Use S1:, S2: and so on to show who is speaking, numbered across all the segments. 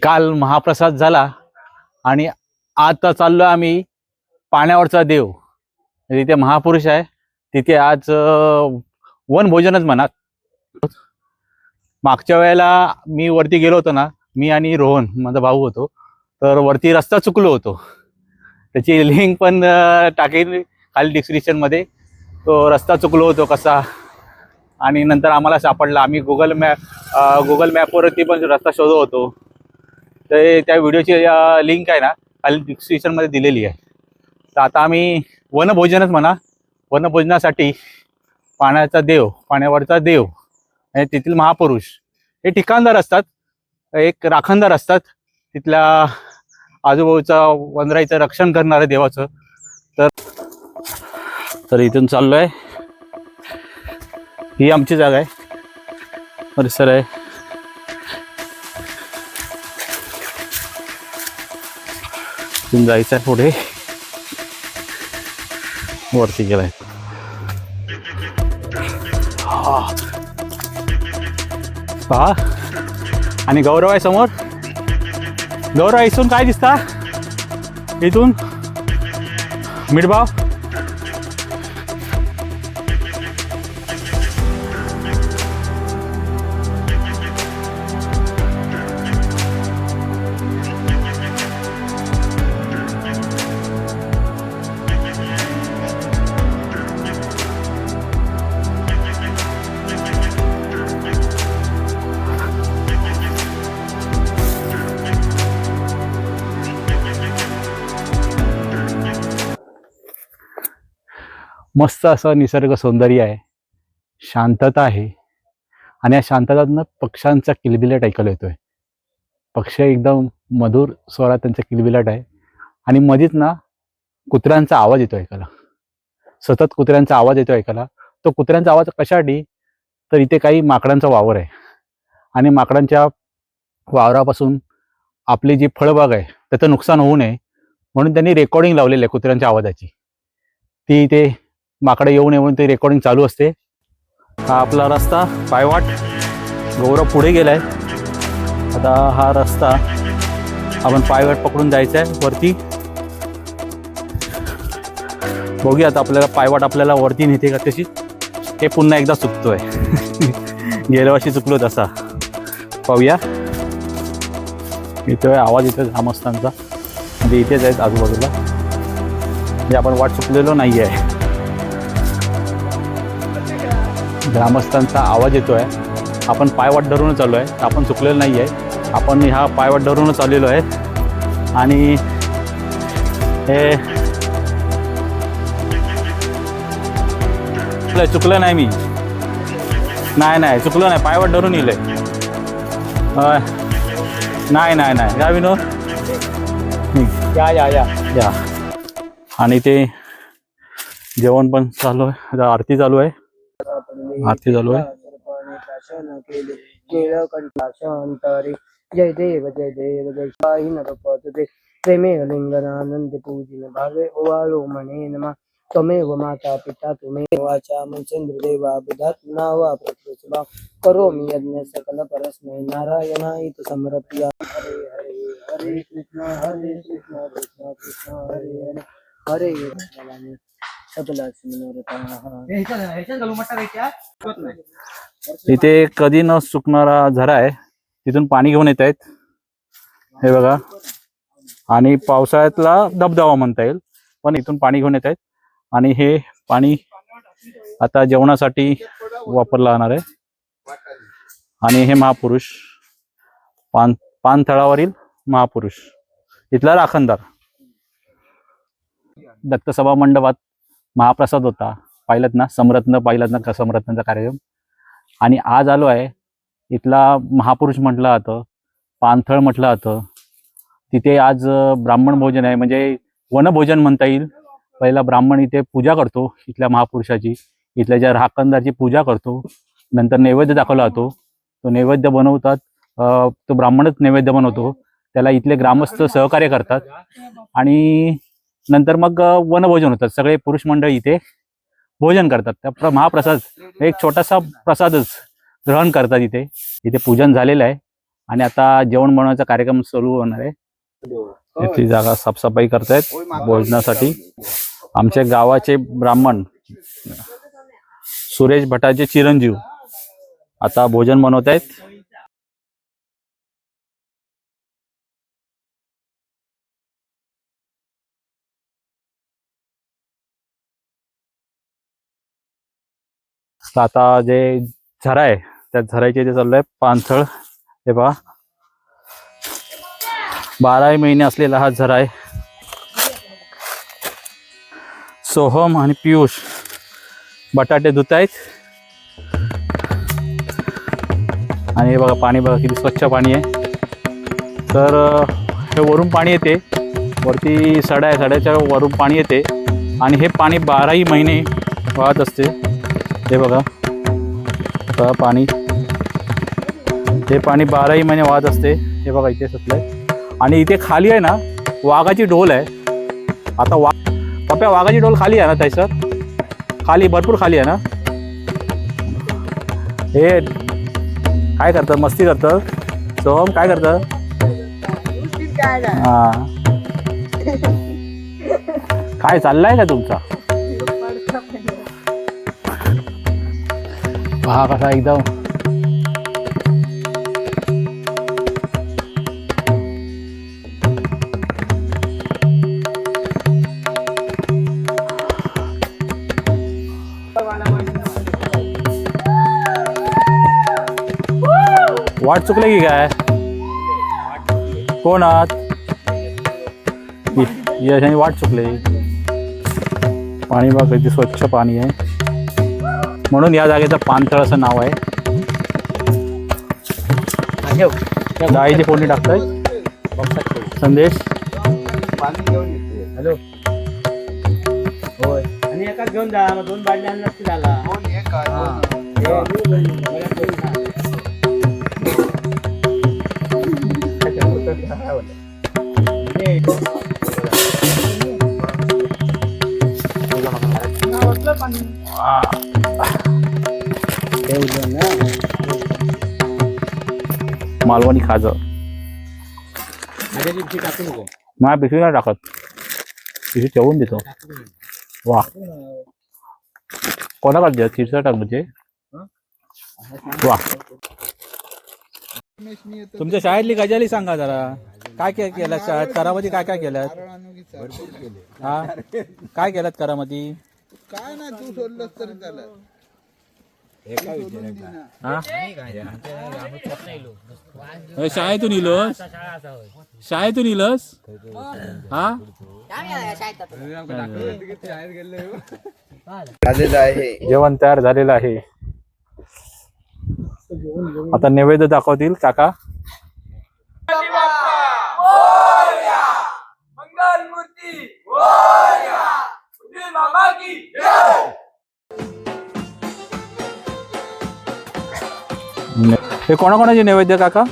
S1: काल महाप्रसाद झाला आणि आता चाललो आम्ही पाण्यावरचा देव, तिथे महापुरुष आहे. तिथे आज वनभोजनच म्हणा. मागच्या वेळेला मी वरती गेलो होतो ना, मी आणि रोहन माझा भाऊ होतो, तर वरती रस्ता चुकलो होतो. त्याची लिंक पण टाकेल खाली डिस्क्रिप्शनमध्ये. तो रस्ता चुकलो होतो कसा, आणि नंतर आम्हाला सापडला. आम्ही गुगल मॅपवरती पण रस्ता शोधत होतो. तर त्या व्हिडिओची लिंक आहे ना खाली डिस्क्रिप्शनमध्ये दिलेली आहे. तर आता आम्ही वनभोजनच म्हणा, वनभोजनासाठी पाण्याचा देव, पाण्यावरचा देव आणि तेथील महापुरुष हे ठिकाणदार असतात, एक राखणदार असतात तिथल्या आजूबाजूचा वनराईचं रक्षण करणारे देवाचं. तर इथून चाललोय. ही आमची जागा आहे, परिसर आहे. इथून जायचं आहे पुढे, वरती गेलाय. पहा, आणि गौरव आहे समोर. गौरव इथून काय दिसता? इथून मिठभाव. मस्त असं निसर्ग सौंदर्य आहे, शांतता आहे. आणि या शांततातनं पक्ष्यांचा किलबिलाट ऐकायला येतोय. पक्षी एकदम मधुर स्वरात त्यांचा किलबिलाट आहे. आणि मधीच ना कुत्र्यांचा आवाज येतो ऐकायला, सतत कुत्र्यांचा आवाज येतो ऐकायला. तो कुत्र्यांचा आवाज कशासाठी? तर इथे काही माकडांचा वावर आहे, आणि माकडांच्या वावरापासून आपली जी फळबाग आहे त्याचं नुकसान होऊ नये म्हणून त्यांनी रेकॉर्डिंग लावलेली आहे कुत्र्यांच्या आवाजाची. ती इथे माकडे येऊ नये म्हणून ते रेकॉर्डिंग चालू असते. हा आपला रस्ता पायवाट. गौरव पुढे गेलाय. आता हा रस्ता आपण पायवाट पकडून जायचा आहे वरती. बघूया आता आपल्याला पायवाट आपल्याला वरती नेते का तशी. हे पुन्हा एकदा चुकतोय गेल्या वर्षी चुकलो तसा. पाहूया. येतोय आवाज, येतोय ग्रामस्थांचा. म्हणजे इथेच आहेत आजूबाजूला, म्हणजे आपण वाट चुकलेलो नाही आहे. ग्रामस्थांचा आवाज येतोय. आपण पायवाट धरूनच चाललो आहे, आपण चुकलेलो नाही आहे. आपण ह्या पायवाट धरूनच चाललेलो आहे. आणि हे चुकलं नाही मी. नाही चुकलं नाही, पायवाट धरून येईल. नाही या विनोद, या. आणि ते जेवण पण चालू आहे. आता आरती चालू आहे.
S2: जय देव जय साई नरपते प्रेमे लिंगनानंद पूजिन भावे ओवाळो म्हणे नमा त्वमेव माता पिता त्वमेव वाचा चंद्रदेवा बुधात्मा वा प्रकृतिभा करोमि यज्ञ सकल परस्मै नारायणाय समर्पया. हरे हरे हरे कृष्ण कृष्ण कृष्ण हरे हरे हरे.
S1: इथे कधी न सुकणारा झरा आहे, तिथून पाणी घेऊन येत आहेत. हे बघा. आणि पावसाळ्यातला धबधबा म्हणता येईल, पण इथून पाणी घेऊन येत आहेत. आणि हे पाणी आता जेवणासाठी वापरलं जाणार आहे. आणि हे महापुरुष, पानथळावरील महापुरुष, इथला राखणदार. दत्तसभा मंडपात महाप्रसाद होता, पाहिलात ना. समरत्न पाहिलात ना, समरत्नाचा कार्यक्रम. आणि आज आलो आहे. इथला महापुरुष म्हटलं जातं, पानथळ म्हटलं जातं. तिथे आज ब्राह्मण भोजन आहे, म्हणजे वनभोजन म्हणता येईल. पहिला ब्राह्मण इथे पूजा करतो इथल्या महापुरुषाची, इथल्या ज्या राखणदारची पूजा करतो. नंतर नैवेद्य दाखवला जातो. तो नैवेद्य बनवतात, तो ब्राह्मणच नैवेद्य बनवतो. त्याला इथले ग्रामस्थ सहकार्य करतात. आणि नंतर मग वनभोजन होतात. सगळे पुरुष मंडळी इथे भोजन करतात. त्या महाप्रसाद एक छोटासा प्रसादच ग्रहण करतात. इथे पूजन झालेलं आहे. आणि आता जेवण बनवण्याचा कार्यक्रम सुरू होणार आहे. इथली जागा साफसफाई करतायत भोजनासाठी. आमच्या गावाचे ब्राह्मण सुरेश भटाचे चिरंजीव आता भोजन बनवत आहेत. आता जे झरा आहे त्या झराचे जे चालू आहे पाणथळ. हे पहा 12 महिने असलेला हा झरा आहे. सोहम आणि पियुष बटाटे धुत आहेत. आणि हे बघा पाणी बघा किती स्वच्छ पाणी आहे. तर हे वरून पाणी येते, वरती सडा आहे, सड्याच्या वरून पाणी येते आणि हे पाणी 12 महिने वाहत असते. हे बघा पाणी, हे पाणी 12 महिने वाहत असते. हे बघा इथे सतलंय आणि इथे खाली आहे ना वाघाची ढोल आहे. आता पप्या वाघाची ढोल खाली आहे ना ताई सर? खाली भरपूर खाली आहे ना. हे काय करतं, मस्ती करतं सोहम, काय करतं? हा काय चाललंय का तुमचा? पहा कसा एकदम वाट चुकले की काय? कोण आहात? यशाने वाट चुकले. पाणी बघा किती स्वच्छ पाणी आहे, म्हणून या जागेचं पाणथळ असं नाव आहे. गाईची फोडणी टाकताय संदेश.
S2: हॅलो होय आणि एका घेऊन जा, 2 बाटल्या नक्की झाला.
S1: मालवणी खाजं माझ्या पिशवी नाही टाकत, पिशवी ठेवून देतो. वा कोणाकडे चिरचा टाक म्हणजे. वा तुमच्या शाळेतली गजाली सांगा जरा. काय काय केलं शाळेत? करामध्ये काय काय केलं? हा काय केलं करामध्ये?
S3: काय नाही, तू सोडलंस तरी चालेल.
S1: शाळेतून इलोस? शाळेतून इलोस? हा
S3: झालेलं आहे.
S1: जेवण तयार झालेलं आहे. आता नैवेद्य दाखवतील काका. हे कोणाकोणाचे नैवेद्य काका?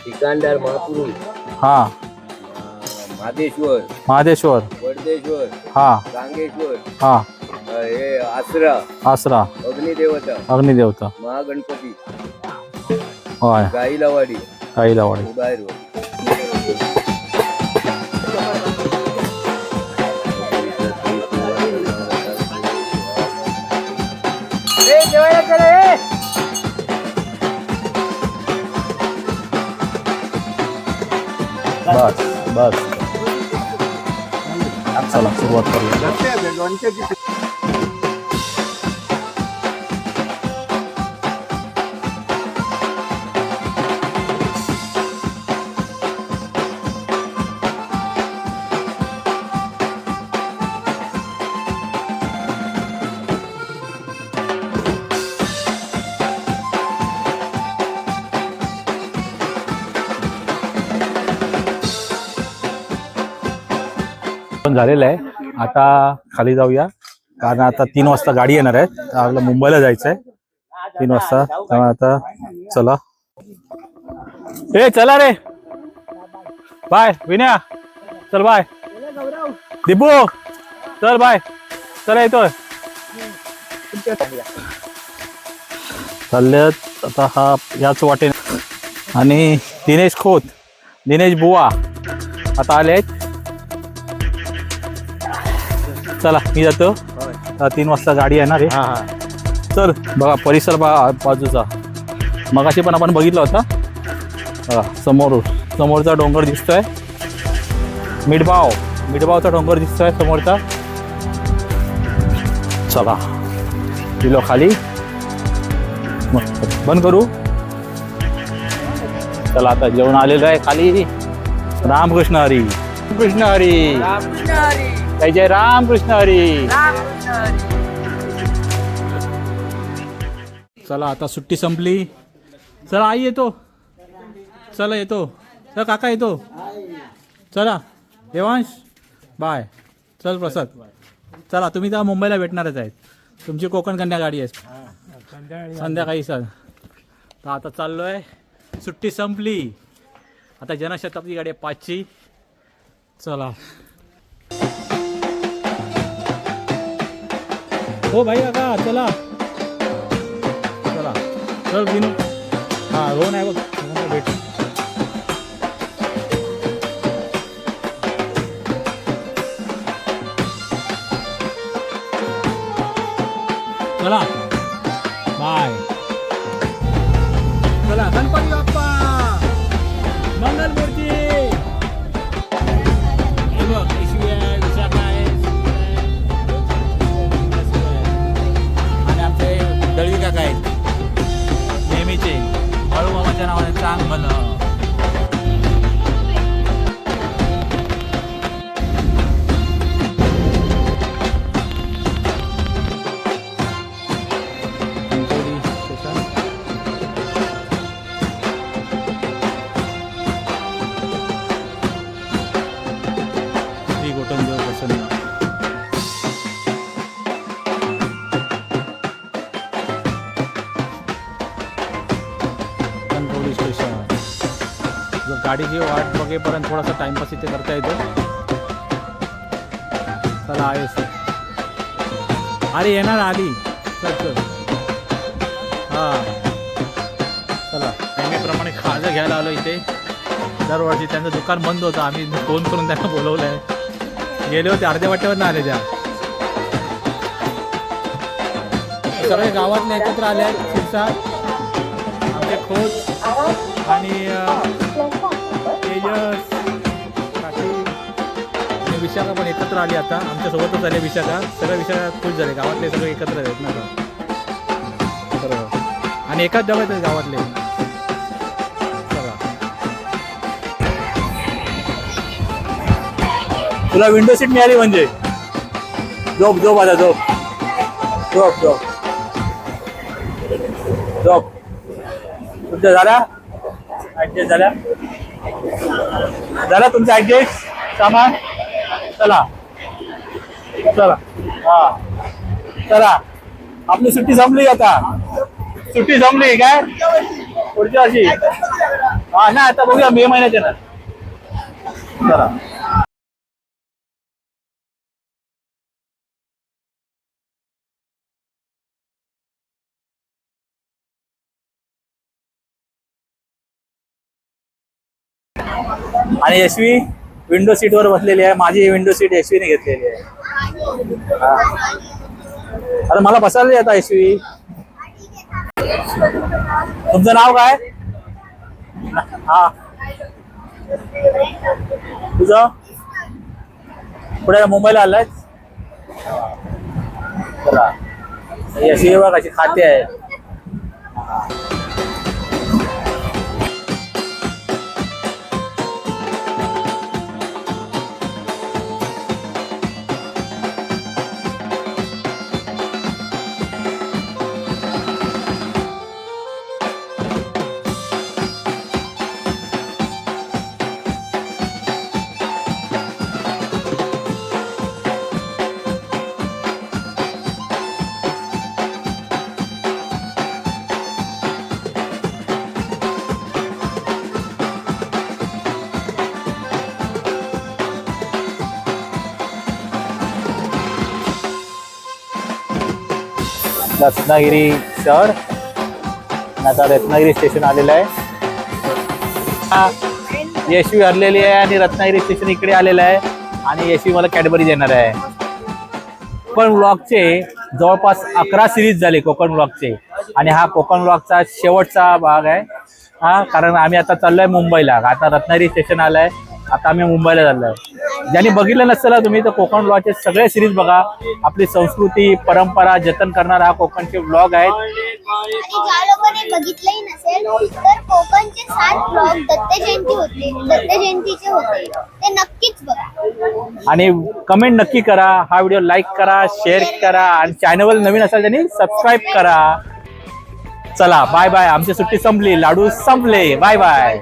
S4: ठिकाणदार महापुरुष,
S1: हा
S4: महादेश्वर,
S1: महादेश्वर,
S4: वडदेश्वर,
S1: हा
S4: गांगेश्वर,
S1: हा
S4: हे आसरा,
S1: आसरा,
S4: अग्निदेवता,
S1: अग्निदेवता,
S4: महागणपती,
S1: होय,
S4: गाईलावाडी,
S1: गाईलावाडी.
S4: उदायरवाडी.
S1: बस बस चला सुरुवात करूया. झालेलं आहे. आता खाली जाऊया कारण आता 3 वाजता गाडी येणार आहे. आपल्याला मुंबईला जायचं आहे 3 वाजता. त्यामुळे आता चला. ए चला रे, बाय विनया, चल बाय. दिपू चल बाय. चला येतोय. चालल्यात आता हा याच वाटेने आणि दिनेश खोत, दिनेश बुवा आता आले आहेत. चला मी जातो. 3 वाजता गाडी येणार आहे. चल बघा परिसर बाजूचा मगाशी पण आपण बघितला होता. बघा समोरचा डोंगर दिसतोय. मिठबावचा डोंगर दिसतोय समोरचा. चला किलो खाली बंद करू. चला आता जेवण आलेलं आहे खाली. रामकृष्ण हरी, कृष्ण हरी, जय जय रामकृष्ण हरी. चला आता सुट्टी संपली. चला आई येतो. चला येतो. चला काका येतो. चला देवांश बाय. चल प्रसाद. चला तुम्ही तर मुंबईला भेटणारच आहेत. तुमची कोकण कन्या गाडी आहे संध्याकाळी. सर तर आता चाललोय. सुट्टी संपली. आता जनशताब्दी गाडी आहे 5ची. चला हो भाई काका चला. चला चल बिनू. हां रोहन आहे बघ भेट. चला बाय. चला गणपती बाप्पा मंगलमूर्ती. हे बघ येशू आहे, विशाखा आहे आणि आमचे दळवी काका आहेत नेहमीचे. बाळूमामाच्या नावाने चांग भलं. गाडीची वाट बघेपर्यंत थोडासा टाइमपास इथे करता येतो. चला आहेस. अरे येणार आली. चल हां चला. नेहमीप्रमाणे खाजा घ्यायला आलो इथे. दरवर्षी त्यांचं दुकान बंद होतं. आम्ही फोन करून त्यांना बोलवलं आहे. गेले होते अर्ध्या वाटेवर ना आले त्या. सगळे गावातले एकत्र आले आहेत. शिरसाट आमचे खोत आणि तेजस काकी आणि विशाखा पण एकत्र आली. आता आमच्यासोबतच आले विशाखा. सगळे विशाखा खुश झाले. गावातले सगळे एकत्र आहेत ना बरोबर. आणि एकाच डब्यात आहेत गावातले. चला तुला विंडो सीट मिळाली म्हणजे झोप आता झोप. तुमच्या झाला ऍडजस्ट झाला तुमचं ऍडजस्ट सामान. चला हा चला आपली सुट्टी संपली. आता सुट्टी संपली काय पुढच्या वर्षी. हा ना आता बघूया मे महिन्यात येणार. चला आणि यशवी विंडो सीटवर बसलेली आहे. माझी विंडो सीट यशवीने घेतलेली आहे. अरे मला बसायला आता यशवी. तुमचं नाव काय? हा तुझं पुढे मुंबईला आलाय. चला यशवी बघ कशी खाते आहे. रत्नागिरी शहर. आता रत्नागिरी स्टेशन आलेलं आहे. यशवी हरलेली आहे आणि रत्नागिरी स्टेशन इकडे आलेलं आहे आणि यशवी मला कॅडबरी देणार आहे. कोकण व्लॉगचे जवळपास 11 सिरीज झाले कोकण व्लॉगचे आणि हा कोकण व्लॉगचा शेवटचा भाग आहे हा. कारण आम्ही आता चाललोय मुंबईला. आता रत्नागिरी स्टेशन आलंय, आता आम्ही मुंबईला चाललोय. ज्यांनी बघितलं नसेल तुम्ही तर कोकण व्लॉगचे सगळे सिरीज बघा. आपली संस्कृती परंपरा जतन करणारा हा कोकणचे व्लॉग आहेत.
S5: आणि ज्या लोकांनी बघितलंही नसेल तर कोकणचे 7 ब्लॉग दत्त जयंतीचे होते ते नक्कीच बघा
S1: आणि कमेंट नक्की करा. हा व्हिडिओ लाईक करा, शेअर करा आणि चॅनलवर नवीन असाल त्यांनी सबस्क्राईब करा. चला बाय बाय. आमची सुट्टी संपली, लाडू संपले. Bye bye.